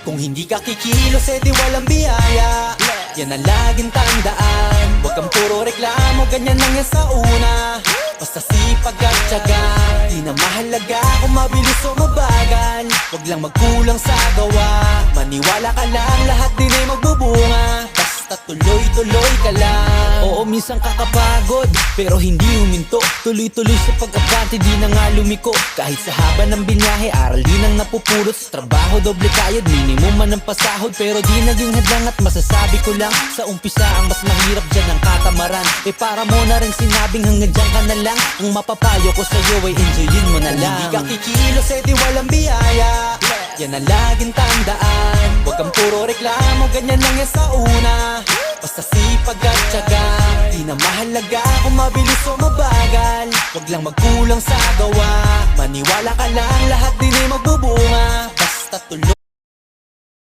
Kung hindi ka kikilos, edi walang biyaya. Yan ang laging tandaan. Huwag kang puro reklamo, ganyan lang yan sa una. Basta sipag at tiyaga, di na mahalaga kung mabilis o mabagal. Huwag lang magkulang sa gawa, maniwala ka lang, lahat din ay magbubunga. Basta tuloy-tuloy ka lang. Oo, minsan kakapagod, pero hindi huminto. Tuloy-tuloy sa pag-abante, di na nga lumiko. Kahit sa haba ng binyahe, aral din ang napupulot. Sa trabaho, doble kayod, minimum man ang pasahod. Pero di naging hadlang at masasabi ko lang, sa umpisa ang mas mahirap dyan ang katamaran. Eh para mo na rin sinabing hanggang dyan ka na lang. Ang mapapayo ko sa'yo ay enjoyin mo na lang. Hindi ka kikilos, edi walang biyaya. Yan ang laging tandaan. Huwag kang puro reklamo, ganyan lang yan sa una. Basta sipag at tiyaga, di na mahalaga kung mabilis o mabagal. Huwag lang magkulang sa gawa, maniwala ka lang, lahat din ay magbubunga. Basta tuloy